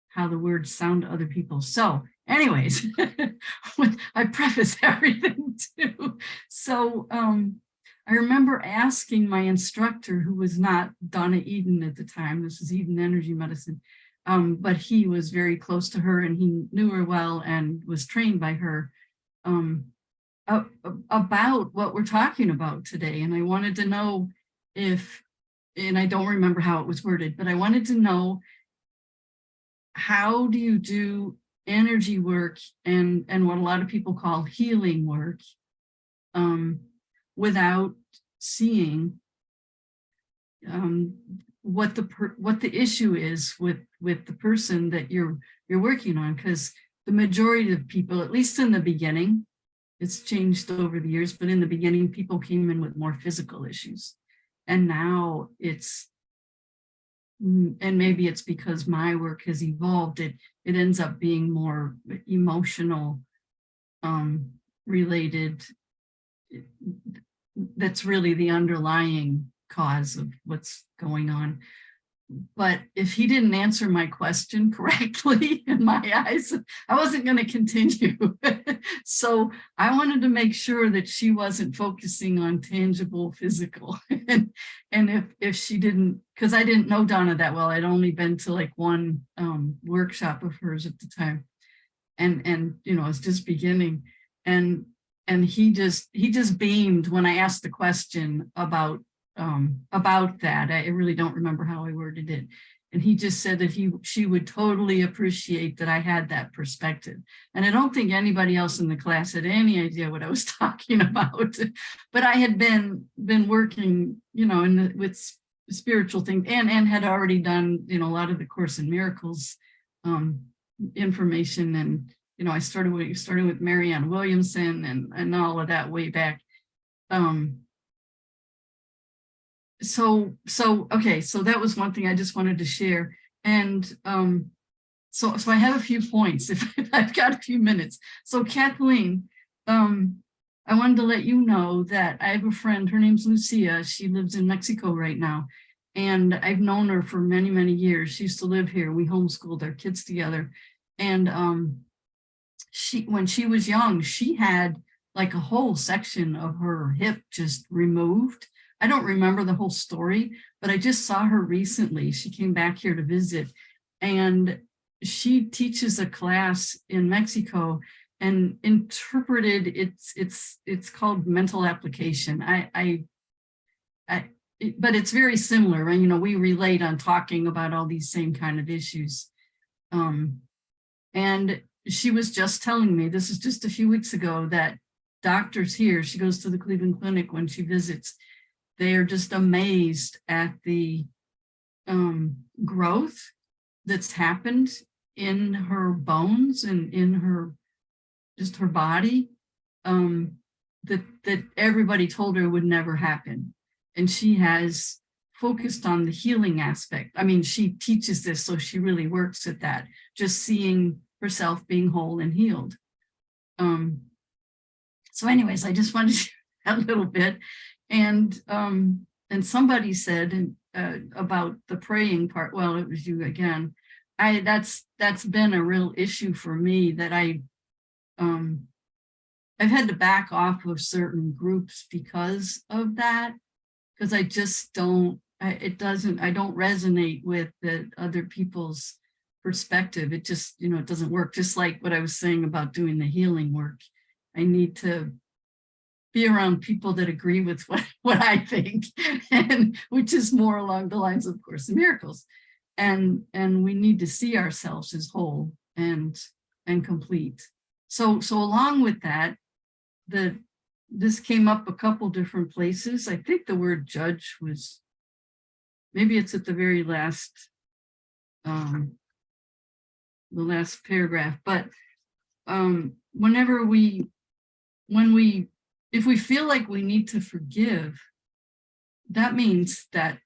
[SPEAKER 8] how the words sound to other people. So anyways, I preface everything too. So I remember asking my instructor, who was not Donna Eden at the time, this was Eden Energy Medicine, but he was very close to her and he knew her well and was trained by her. about what we're talking about today. And I wanted to know if, and I don't remember how it was worded, but I wanted to know, how do you do energy work and what a lot of people call healing work without seeing what the issue is with the person that you're working on? Because the majority of people, at least in the beginning, it's changed over the years, but in the beginning, people came in with more physical issues. And now it's, and maybe it's because my work has evolved, it ends up being more emotional related. That's really the underlying cause of what's going on. But if he didn't answer my question correctly in my eyes, I wasn't going to continue. So I wanted to make sure that she wasn't focusing on tangible physical. And if she didn't, because I didn't know Donna that well, I'd only been to like one workshop of hers at the time. And you know, it's just beginning. And he just beamed when I asked the question about that. I really don't remember how I worded it. And he just said that she would totally appreciate that I had that perspective. And I don't think anybody else in the class had any idea what I was talking about. But I had been working, you know, with spiritual things and had already done, you know, a lot of the Course in Miracles information. And, you know, I started with Marianne Williamson and all of that way back. So that was one thing I just wanted to share. And so I have a few points if I've got a few minutes. So Kathleen, I wanted to let you know that I have a friend, her name's Lucia. She lives in Mexico right now. And I've known her for many, many years. She used to live here. We homeschooled our kids together. And when she was young, she had like a whole section of her hip just removed. I don't remember the whole story, but I just saw her recently. She came back here to visit, and she teaches a class in Mexico and interpreted it's called mental application. But it's very similar, right? You know, we relate on talking about all these same kind of issues. And she was just telling me, this is just a few weeks ago, that doctors here, she goes to the Cleveland Clinic when she visits, they are just amazed at the growth that's happened in her bones and in her body that everybody told her would never happen. And she has focused on the healing aspect. I mean, she teaches this, so she really works at that, just seeing herself being whole and healed. So anyways, I just wanted to share that a little bit. And somebody said about the praying part, well, it was you again. That's been a real issue for me, that I've had to back off of certain groups because of that, because I just don't, I don't resonate with the other people's perspective. It just, you know, it doesn't work. Just like what I was saying about doing the healing work. I need to be around people that agree with what I think, and which is more along the lines of Course in Miracles. And we need to see ourselves as whole and complete. So along with that, this came up a couple different places. I think the word judge was, maybe it's at the very last, the last paragraph, but if we feel like we need to forgive, that means that,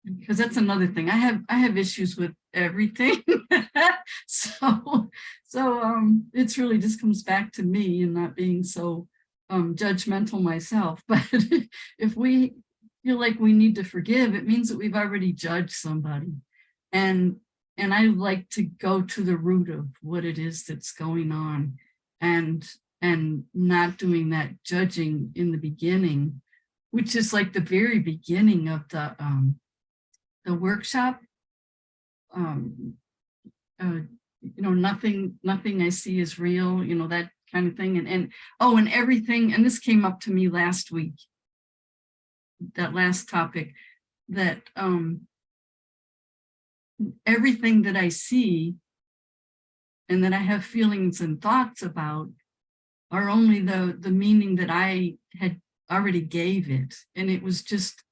[SPEAKER 8] because that's another thing. I have issues with everything. so it's really just comes back to me and not being so judgmental myself. But if we feel like we need to forgive, it means that we've already judged somebody. And I like to go to the root of what it is that's going on, and not doing that judging in the beginning, which is like the very beginning of the workshop. You know, nothing I see is real, you know, that kind of thing. And oh, and everything, and this came up to me last week, that last topic, that everything that I see and that I have feelings and thoughts about are only the meaning that I had already gave it. And it was just,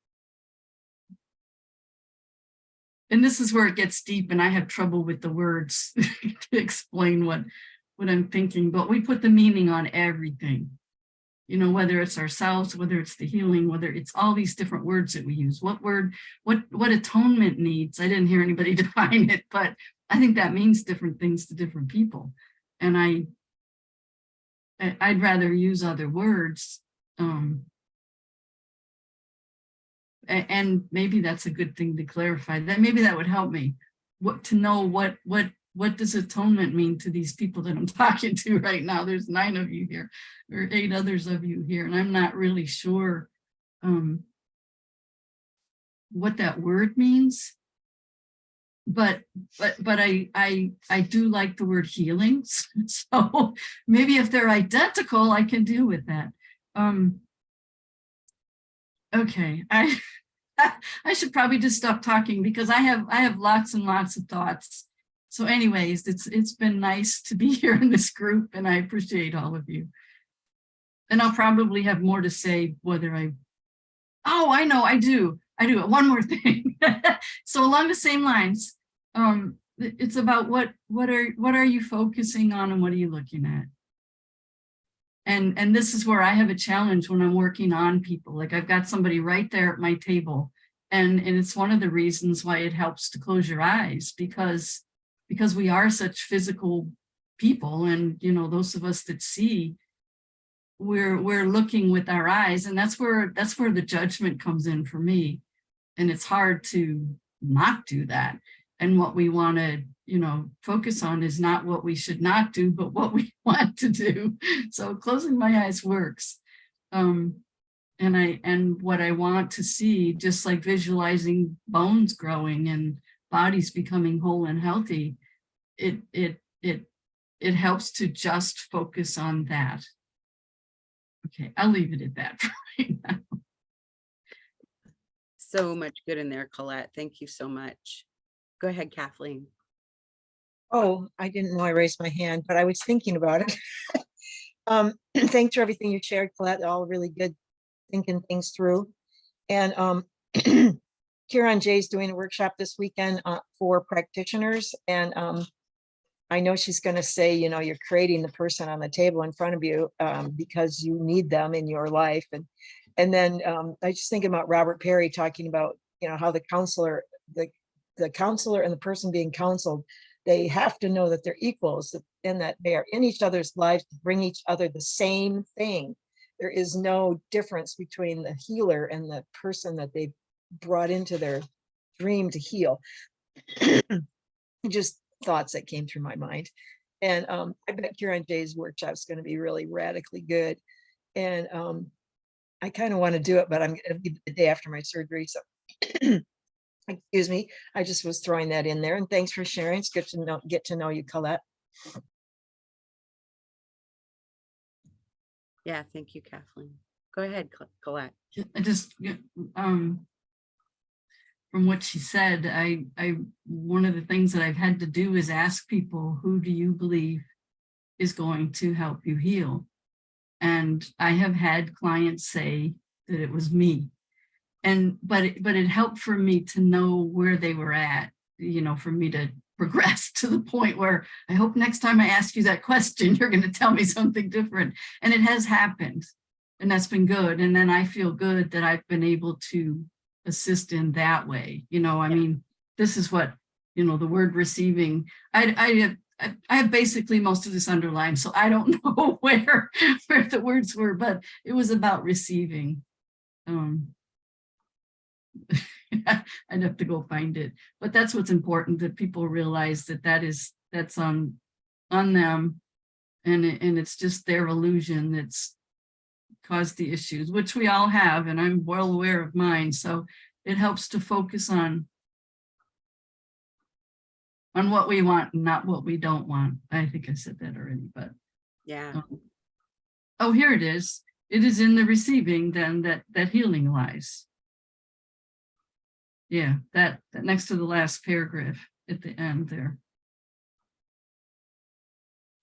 [SPEAKER 8] and this is where it gets deep, and I have trouble with the words to explain what I'm thinking, but we put the meaning on everything, you know, whether it's ourselves, whether it's the healing, whether it's all these different words that we use. What atonement needs, I didn't hear anybody define it, but I think that means different things to different people. And I'd rather use other words. And maybe that's a good thing to clarify. That maybe that would help me to know what does atonement mean to these people that I'm talking to right now. There's 9 of you here, or 8 others of you here, and I'm not really sure what that word means. But I do like the word healings. So maybe if they're identical, I can deal with that. Okay, I should probably just stop talking because I have lots and lots of thoughts. So anyways, it's been nice to be here in this group, and I appreciate all of you. And I'll probably have more to say whether I know, I do. One more thing. So along the same lines, it's about what are you focusing on and what are you looking at? And this is where I have a challenge when I'm working on people. Like I've got somebody right there at my table, and it's one of the reasons why it helps to close your eyes, because we are such physical people, and you know, those of us that see, we're looking with our eyes, and that's where the judgment comes in for me. And it's hard to not do that. And what we want to, you know, focus on is not what we should not do, but what we want to do. So closing my eyes works. And what I want to see, just like visualizing bones growing and bodies becoming whole and healthy, it helps to just focus on that. Okay, I'll leave it at that for right now.
[SPEAKER 1] So much good in there, Colette. Thank you so much. Go ahead, Kathleen.
[SPEAKER 6] Oh, I didn't know I raised my hand, but I was thinking about it. Thanks for everything you shared, Colette. All really good, thinking things through. And Kieran Jay's doing a workshop this weekend for practitioners. And I know she's going to say, you know, you're creating the person on the table in front of you because you need them in your life. And then I just thinking about Robert Perry talking about, you know, how the counselor and the person being counseled, they have to know that they're equals and that they are in each other's lives to bring each other the same thing. There is no difference between the healer and the person that they brought into their dream to heal. Just thoughts that came through my mind. And I bet Kieran Jay's workshop is going to be really radically good. And I kind of want to do it, but I'm going to be the day after my surgery. So excuse me. I just was throwing that in there. And thanks for sharing. It's good to get to know you, Colette.
[SPEAKER 1] Yeah, thank you, Kathleen. Go ahead, Colette.
[SPEAKER 8] I just from what she said, I one of the things that I've had to do is ask people, who do you believe is going to help you heal? And I have had clients say that it was me. But it helped for me to know where they were at, you know, for me to progress to the point where I hope next time I ask you that question, you're going to tell me something different. And it has happened, and that's been good. And then I feel good that I've been able to assist in that way. You know, I mean, this is what, you know, the word receiving, I have basically most of this underlined, so I don't know where the words were, but it was about receiving. I'd have to go find it, but that's what's important, that people realize that's on them, and it's just their illusion that's caused the issues, which we all have, and I'm well aware of mine. So it helps to focus on what we want and not what we don't want. I think I said that already, but
[SPEAKER 1] yeah,
[SPEAKER 8] Oh, here it is. It is in the receiving then that healing lies. Yeah, that next to the last paragraph at the end there.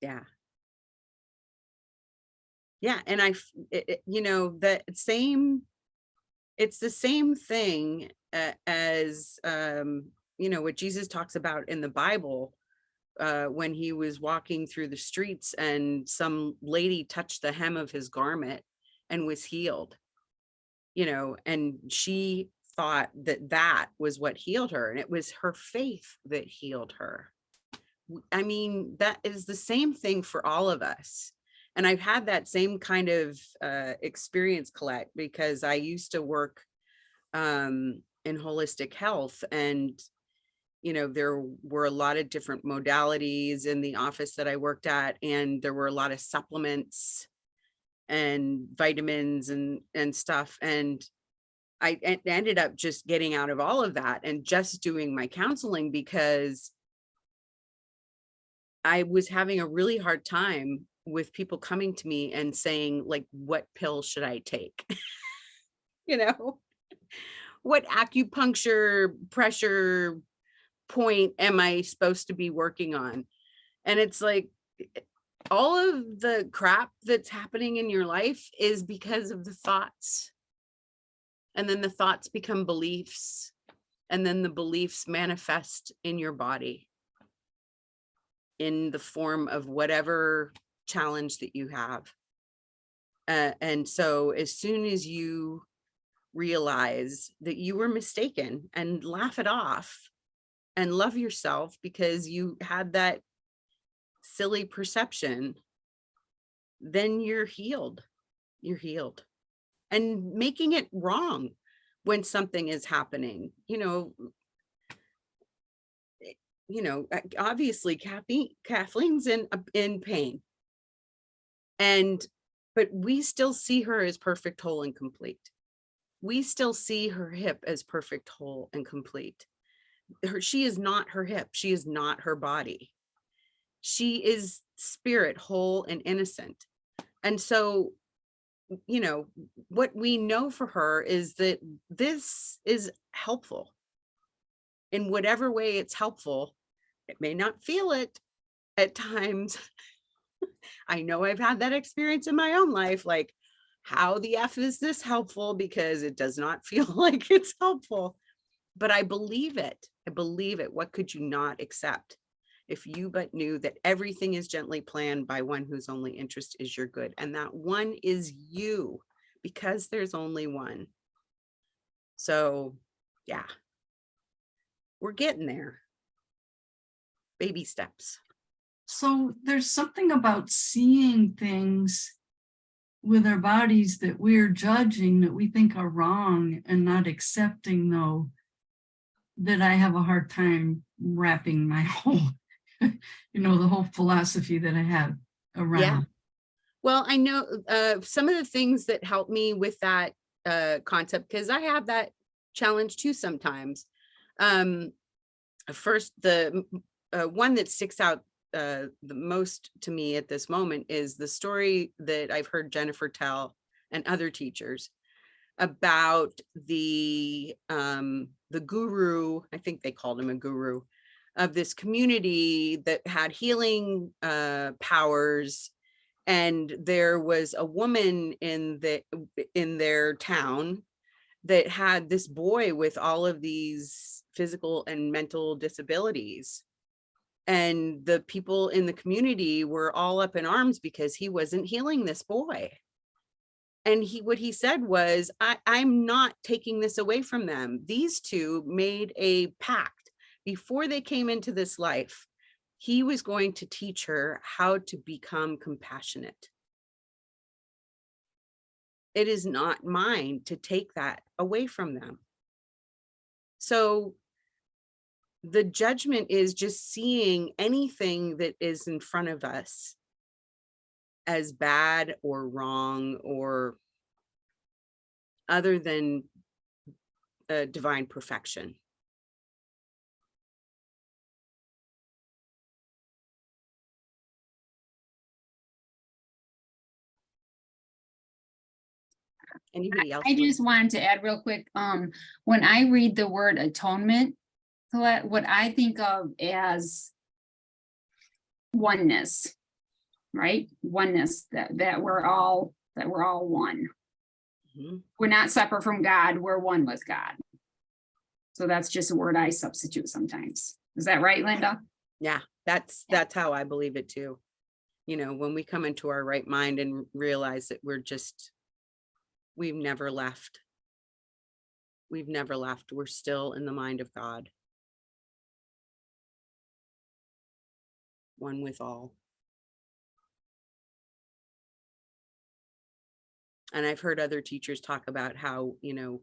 [SPEAKER 1] Yeah. Yeah, and you know, it's the same thing as you know, what Jesus talks about in the Bible when he was walking through the streets and some lady touched the hem of his garment and was healed, you know, and she thought that that was what healed her, and it was her faith that healed her. I mean, that is the same thing for all of us. And I've had that same kind of experience, Colette, because I used to work in holistic health, and you know, there were a lot of different modalities in the office that I worked at, and there were a lot of supplements and vitamins and stuff. And I ended up just getting out of all of that and just doing my counseling, because I was having a really hard time with people coming to me and saying, like, what pill should I take? You know, what acupuncture pressure point am I supposed to be working on? And it's like, all of the crap that's happening in your life is because of the thoughts. And then the thoughts become beliefs, and then the beliefs manifest in your body in the form of whatever challenge that you have. And so as soon as you realize that you were mistaken and laugh it off and love yourself because you had that silly perception, then you're healed. You're healed. And making it wrong when something is happening, obviously Kathleen's in pain, but we still see her as perfect, whole, and complete. We still see her hip as perfect, whole, and complete. She is not her hip. She is not her body. She is spirit, whole and innocent. And so, what we know for her is that this is helpful. In whatever way it's helpful, it may not feel it at times. I know I've had that experience in my own life, like, how the F is this helpful? Because it does not feel like it's helpful, but I believe it. I believe it. What could you not accept? If you but knew that everything is gently planned by one whose only interest is your good, and that one is you, because there's only one. So yeah, we're getting there. Baby steps.
[SPEAKER 8] So there's something about seeing things with our bodies that we're judging, that we think are wrong and not accepting, though, that I have a hard time wrapping my whole, the whole philosophy that I have around.
[SPEAKER 1] Yeah. Well, I know some of the things that help me with that concept, because I have that challenge too sometimes. First, the one that sticks out the most to me at this moment is the story that I've heard Jennifer tell and other teachers about the guru. I think they called him a guru of this community that had healing powers. And there was a woman in their town that had this boy with all of these physical and mental disabilities. And the people in the community were all up in arms because he wasn't healing this boy. And what he said was, I'm not taking this away from them. These two made a pact before they came into this life. He was going to teach her how to become compassionate. It is not mine to take that away from them. So the judgment is just seeing anything that is in front of us as bad or wrong or other than divine perfection. Anybody else?
[SPEAKER 7] I
[SPEAKER 1] want-
[SPEAKER 7] just wanted to add real quick, when I read the word atonement, Colette, what I think of as oneness, right? Oneness, that we're all one.
[SPEAKER 1] Mhm.
[SPEAKER 7] We're not separate from God, we're one with God. So that's just a word I substitute sometimes. Is that right, Linda?
[SPEAKER 1] Yeah, that's how I believe it too. You know, when we come into our right mind and realize that we've never left. We've never left. We're still in the mind of God. One with all. And I've heard other teachers talk about how, you know,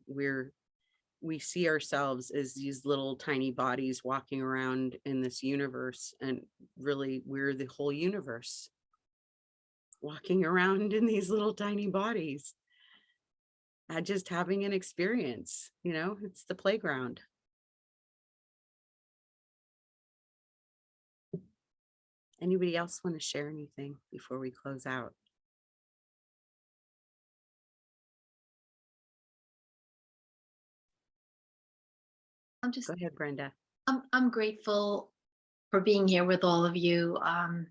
[SPEAKER 1] we see ourselves as these little tiny bodies walking around in this universe, and really we're the whole universe walking around in these little tiny bodies, just having an experience. You know, it's the playground. Anybody else want to share anything before we close out? Go ahead, Brenda.
[SPEAKER 9] I'm grateful for being here with all of you. I'm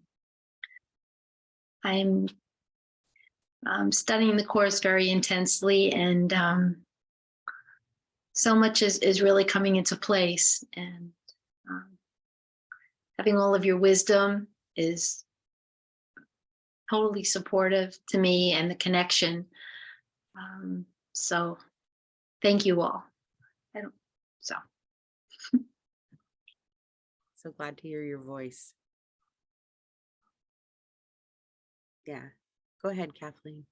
[SPEAKER 9] studying the course very intensely, and so much is really coming into place. And having all of your wisdom is totally supportive to me and the connection. So thank you all.
[SPEAKER 1] So glad to hear your voice. Yeah, go ahead, Kathleen.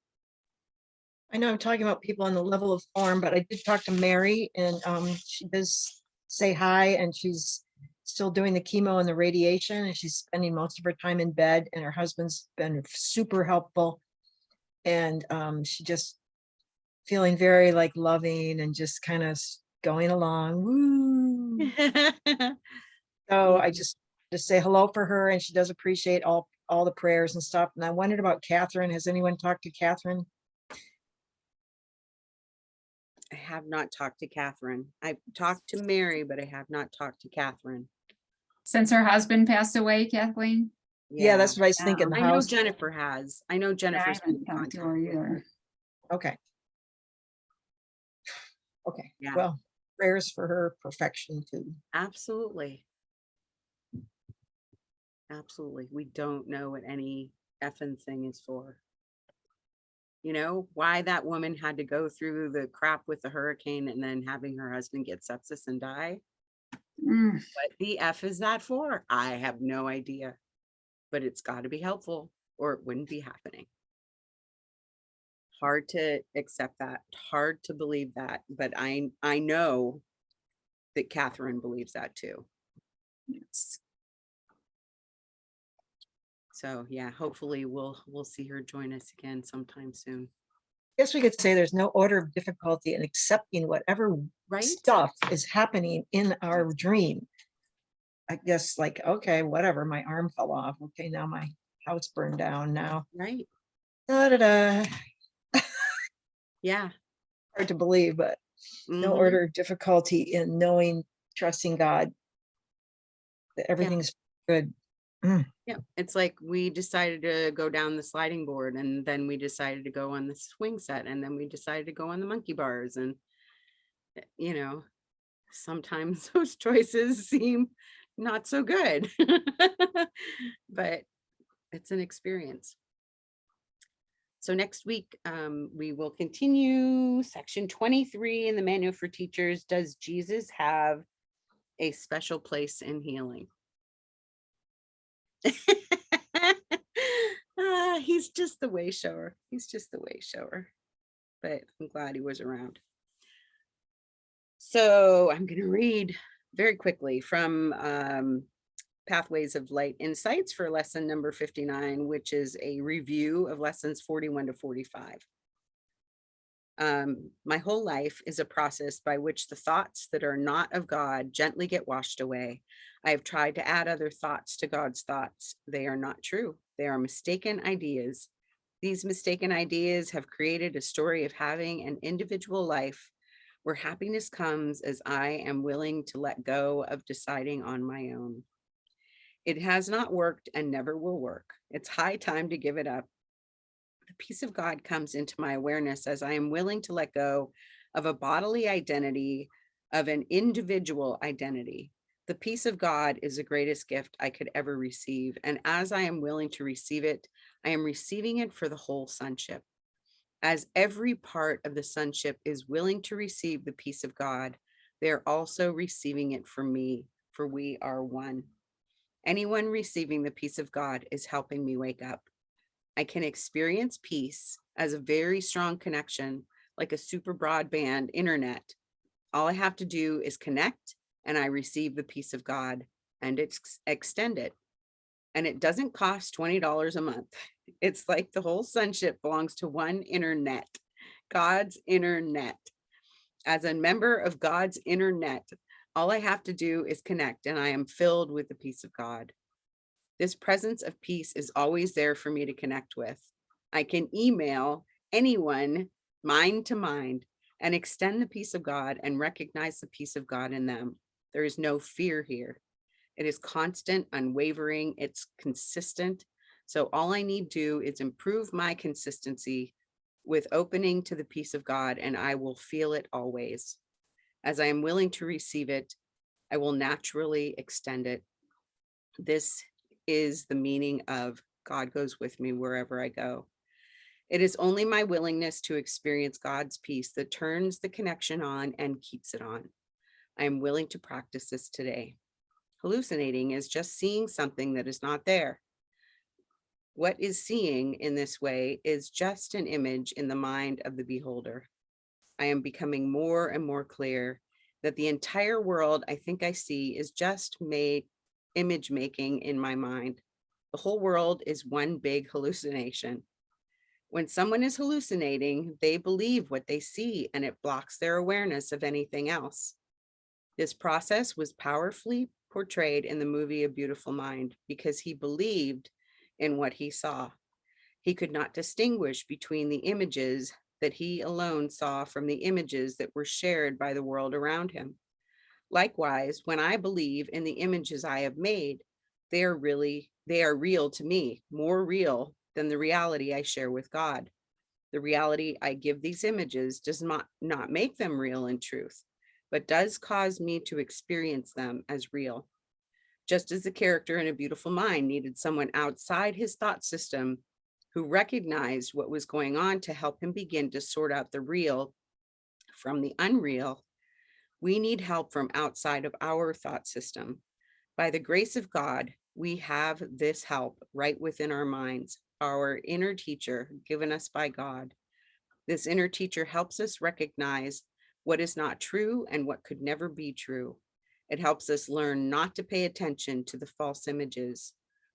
[SPEAKER 6] I know I'm talking about people on the level of form, but I did talk to Mary, and she does say hi, and she's still doing the chemo and the radiation, and she's spending most of her time in bed, and her husband's been super helpful. And she just feeling very like loving and just kind of going along. Woo. So I just say hello for her, and she does appreciate all the prayers and stuff. And I wondered about Catherine. Has anyone talked to Catherine?
[SPEAKER 1] I have not talked to Catherine. I've talked to Mary, but I have not talked to Catherine.
[SPEAKER 7] Since her husband passed away, Kathleen?
[SPEAKER 6] Yeah, that's what I was thinking. The
[SPEAKER 1] I know
[SPEAKER 6] house.
[SPEAKER 1] Jennifer has. I know
[SPEAKER 7] Yeah, I
[SPEAKER 1] Jennifer's been
[SPEAKER 7] haven't
[SPEAKER 1] in
[SPEAKER 7] talked to
[SPEAKER 1] contact
[SPEAKER 7] her
[SPEAKER 1] with her.
[SPEAKER 7] either.
[SPEAKER 6] Okay. Okay.
[SPEAKER 1] Yeah.
[SPEAKER 6] Well, prayers for her perfection too.
[SPEAKER 1] Absolutely. Absolutely. We don't know what any effing thing is for. You know, why that woman had to go through the crap with the hurricane and then having her husband get sepsis and die.
[SPEAKER 7] Mm,
[SPEAKER 1] What the F is that for? I have no idea. But it's got to be helpful or it wouldn't be happening. Hard to accept that. Hard to believe that. But I know that Catherine believes that too.
[SPEAKER 7] yes.
[SPEAKER 1] So yeah, hopefully we'll see her join us again sometime soon.
[SPEAKER 6] I guess we could say there's no order of difficulty in accepting whatever
[SPEAKER 1] Right?
[SPEAKER 6] stuff is happening in our dream. I guess like, okay, whatever, my arm fell off. Okay, now my house burned down now.
[SPEAKER 1] Right.
[SPEAKER 6] Da, da, da.
[SPEAKER 1] Yeah.
[SPEAKER 6] Hard to believe, but no
[SPEAKER 1] Mhm.
[SPEAKER 6] order of difficulty in knowing, trusting God that everything's good.
[SPEAKER 1] Yeah. It's like we decided to go down the sliding board, and then we decided to go on the swing set, and then we decided to go on the monkey bars. And you know, sometimes those choices seem not so good. But it's an experience. So next week, we will continue section 23 in the Manual for Teachers. Does Jesus have a special place in healing? He's just the way shower. He's just the way shower. But I'm glad he was around. So I'm going to read very quickly from Pathways of Light Insights for lesson number 59, which is a review of lessons 41 to 45. My whole life is a process by which the thoughts that are not of God gently get washed away. I have tried to add other thoughts to God's thoughts. They are not true. They are mistaken ideas. These mistaken ideas have created a story of having an individual life where happiness comes as I am willing to let go of deciding on my own. It has not worked and never will work. It's high time to give it up. The peace of God comes into my awareness as I am willing to let go of a bodily identity, of an individual identity. The peace of God is the greatest gift I could ever receive. And as I am willing to receive it, I am receiving it for the whole sonship. As every part of the sonship is willing to receive the peace of God, they are also receiving it for me, for we are one. Anyone receiving the peace of God is helping me wake up. I can experience peace as a very strong connection, like a super broadband internet. All I have to do is connect and I receive the peace of God and extend it. And it doesn't cost $20 a month. It's like the whole sonship belongs to one internet, God's internet. As a member of God's internet, all I have to do is connect and I am filled with the peace of God. This presence of peace is always there for me to connect with. I can email anyone mind to mind and extend the peace of God and recognize the peace of God in them. There is no fear here. It is constant, unwavering, it's consistent. So all I need to do is improve my consistency with opening to the peace of God, and I will feel it always. As I am willing to receive it, I will naturally extend it. This is the meaning of God goes with me wherever I go. It is only my willingness to experience God's peace that turns the connection on and keeps it on. I am willing to practice this today. Hallucinating is just seeing something that is not there. What is seeing in this way is just an image in the mind of the beholder. I am becoming more and more clear that the entire world I think I see is just image making in my mind. The whole world is one big hallucination. When someone is hallucinating, they believe what they see and it blocks their awareness of anything else. This process was powerfully portrayed in the movie A Beautiful Mind because he believed in what he saw. He could not distinguish between the images that he alone saw from the images that were shared by the world around him. Likewise, when I believe in the images I have made, they are real to me, more real than the reality I share with God. The reality I give these images does not make them real in truth, but does cause me to experience them as real. Just as the character in A Beautiful Mind needed someone outside his thought system who recognized what was going on to help him begin to sort out the real from the unreal, we need help from outside of our thought system. By the grace of God, we have this help right within our minds, our inner teacher given us by God. This inner teacher helps us recognize what is not true and what could never be true. It helps us learn not to pay attention to the false images.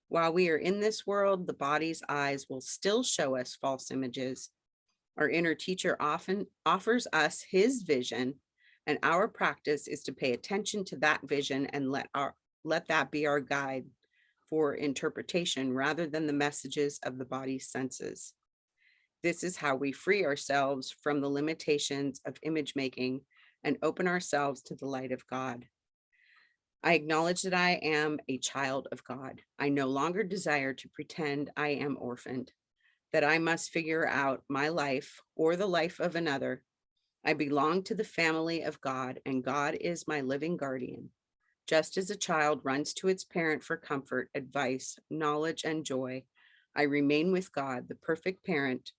[SPEAKER 1] While we are in this world, the body's eyes will still show us false images. Our inner teacher often offers us his vision, and our practice is to pay attention to that vision and let that be our guide for interpretation rather than the messages of the body's senses. This is how we free ourselves from the limitations of image making and open ourselves to the light of God. I acknowledge that I am a child of God. I no longer desire to pretend I am orphaned, that I must figure out my life or the life of another. I belong to the family of God, and God is my living guardian. Just as a child runs to its parent for comfort, advice, knowledge, and joy, I remain with God, the perfect parent,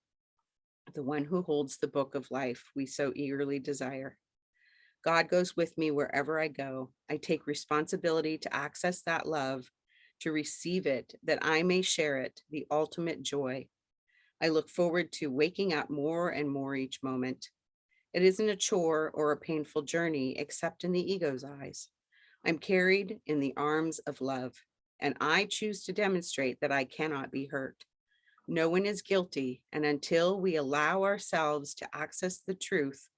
[SPEAKER 1] the one who holds the book of life we so eagerly desire. God goes with me wherever I go. I take responsibility to access that love, to receive it, that I may share it, the ultimate joy. I look forward to waking up more and more each moment. It isn't a chore or a painful journey, except in the ego's eyes. I'm carried in the arms of love, and I choose to demonstrate that I cannot be hurt. No one is guilty, and until we allow ourselves to access the truth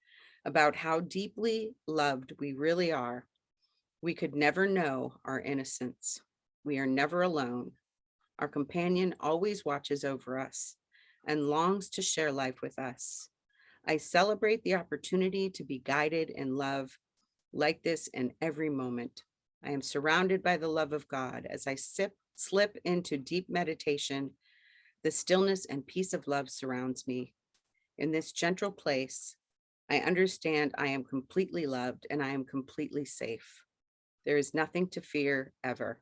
[SPEAKER 1] about how deeply loved we really are, we could never know our innocence. We are never alone. Our companion always watches over us. and longs to share life with us. I celebrate the opportunity to be guided in love like this in every moment. I am surrounded by the love of God as I slip into deep meditation. The stillness and peace of love surrounds me. In this gentle place, I understand I am completely loved and I am completely safe. There is nothing to fear ever.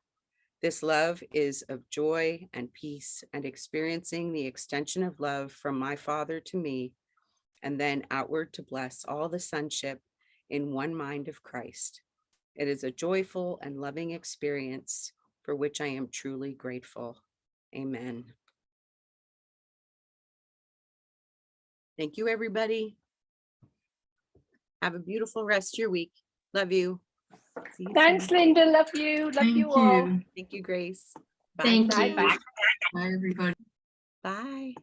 [SPEAKER 1] This love is of joy and peace and experiencing the extension of love from my Father to me, and then outward to bless all the sonship in one mind of Christ. It is a joyful and loving experience for which I am truly grateful. Amen. Thank you, everybody. Have a beautiful rest of your week. Love you. See you
[SPEAKER 4] Thanks,
[SPEAKER 1] soon.
[SPEAKER 4] Linda. Love you. Love
[SPEAKER 8] Thank
[SPEAKER 4] you all.
[SPEAKER 8] you.
[SPEAKER 1] Thank you, Grace.
[SPEAKER 9] Thank
[SPEAKER 1] Bye.
[SPEAKER 9] you.
[SPEAKER 8] Bye, everybody.
[SPEAKER 1] Bye.